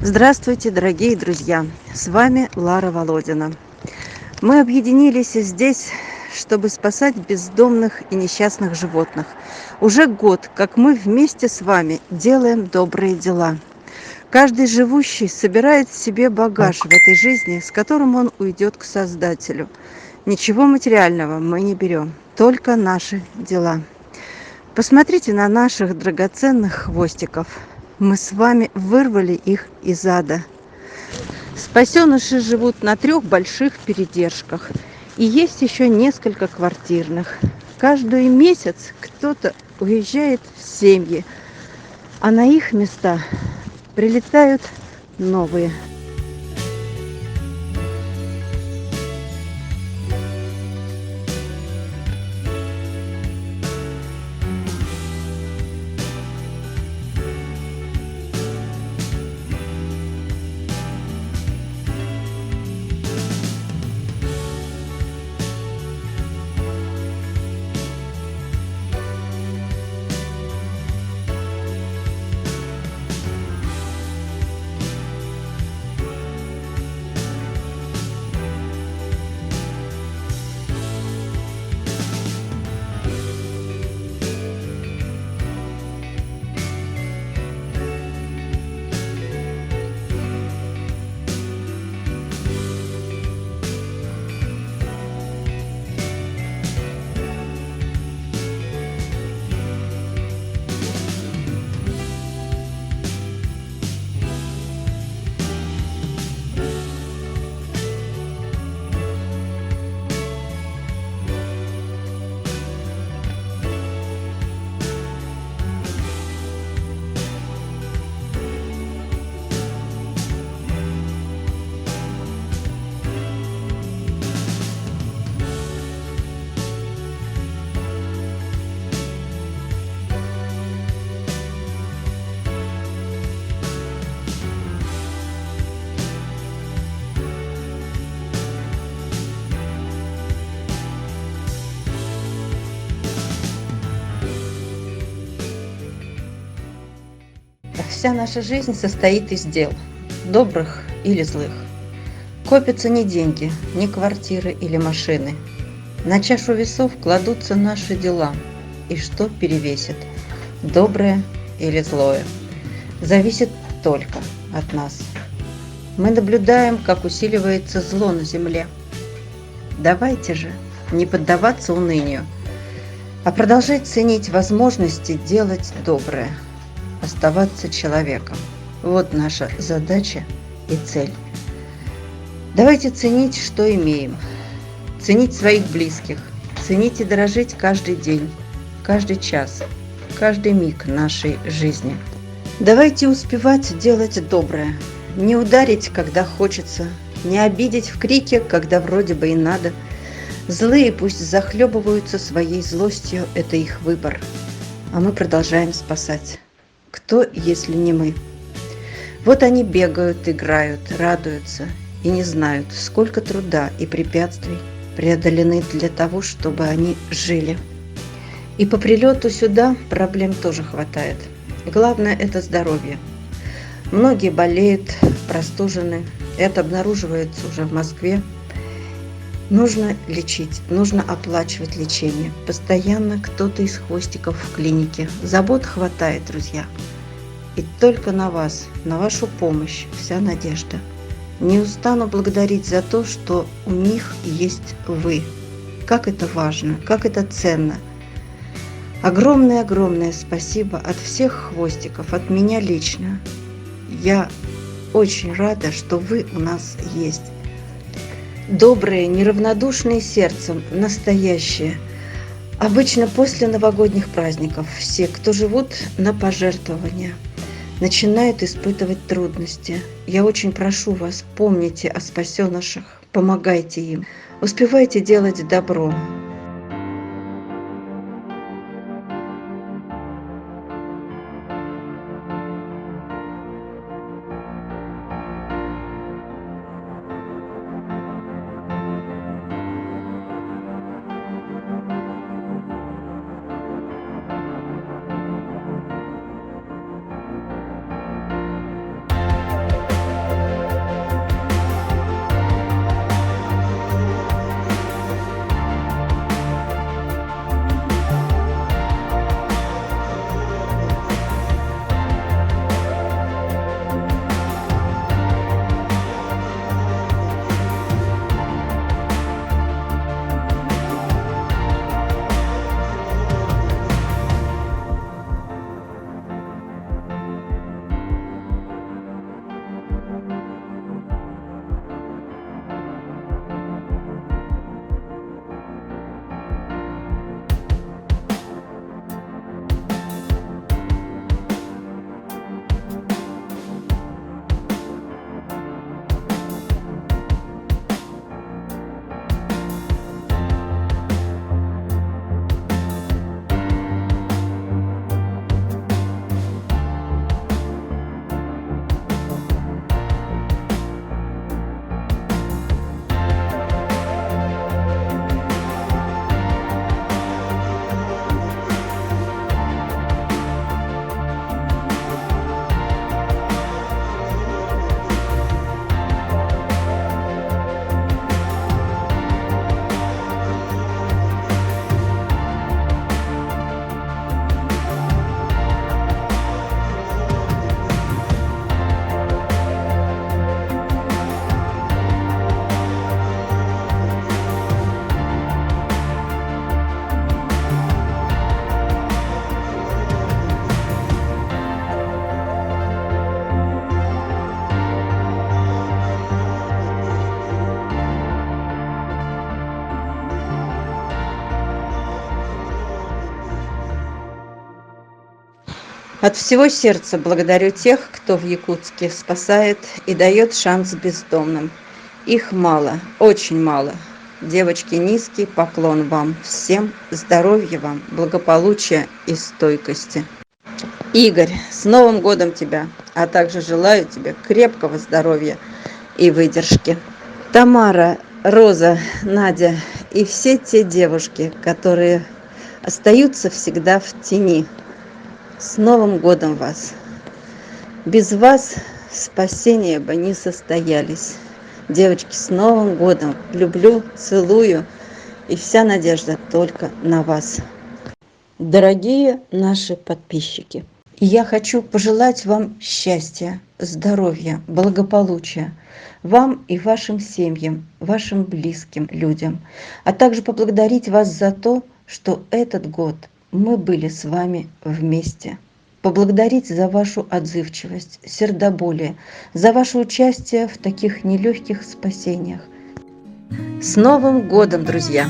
Здравствуйте, дорогие друзья! С вами Лара Володина. Мы объединились здесь, чтобы спасать бездомных и несчастных животных. Уже год, как мы вместе с вами делаем добрые дела. Каждый живущий собирает в себе багаж в этой жизни, с которым он уйдет к Создателю. Ничего материального мы не берем, только наши дела. Посмотрите на наших драгоценных хвостиков. Мы с вами вырвали их из ада. Спасеныши живут на 3 больших передержках. И есть еще несколько квартирных. Каждый месяц кто-то уезжает в семьи, а на их места прилетают новые. Вся наша жизнь состоит из дел, добрых или злых. Копятся не деньги, не квартиры или машины. На чашу весов кладутся наши дела. И что перевесит, доброе или злое, зависит только от нас. Мы наблюдаем, как усиливается зло на земле. Давайте же не поддаваться унынию, а продолжать ценить возможности делать доброе. Оставаться человеком. Вот наша задача и цель. Давайте ценить, что имеем. Ценить своих близких. Ценить и дорожить каждый день, каждый час, каждый миг нашей жизни. Давайте успевать делать доброе. Не ударить, когда хочется. Не обидеть в крике, когда вроде бы и надо. Злые пусть захлебываются своей злостью, это их выбор. А мы продолжаем спасать. Кто, если не мы? Вот они бегают, играют, радуются и не знают, сколько труда и препятствий преодолены для того, чтобы они жили. И по прилету сюда проблем тоже хватает. Главное – это здоровье. Многие болеют, простужены. Это обнаруживается уже в Москве. Нужно лечить, нужно оплачивать лечение. Постоянно кто-то из хвостиков в клинике. Забот хватает, друзья. И только на вас, на вашу помощь вся надежда. Не устану благодарить за то, что у них есть вы. Как это важно, как это ценно. Огромное-огромное спасибо от всех хвостиков, от меня лично. Я очень рада, что вы у нас есть. Добрые, неравнодушные сердцем, настоящие. Обычно после новогодних праздников все, кто живут на пожертвования, начинают испытывать трудности. Я очень прошу вас, помните о спасенышах, помогайте им, успевайте делать добро. От всего сердца благодарю тех, кто в Якутске спасает и дает шанс бездомным. Их мало, очень мало. Девочки, низкий поклон вам всем, здоровья вам, благополучия и стойкости. Игорь, с Новым годом тебя, а также желаю тебе крепкого здоровья и выдержки. Тамара, Роза, Надя и все те девушки, которые остаются всегда в тени. С Новым годом вас! Без вас спасения бы не состоялись. Девочки, с Новым годом! Люблю, целую, и вся надежда только на вас. Дорогие наши подписчики, я хочу пожелать вам счастья, здоровья, благополучия, вам и вашим семьям, вашим близким людям, а также поблагодарить вас за то, что этот год мы были с вами вместе. Поблагодарить за вашу отзывчивость, сердоболие, за ваше участие в таких нелегких спасениях. С Новым годом, друзья!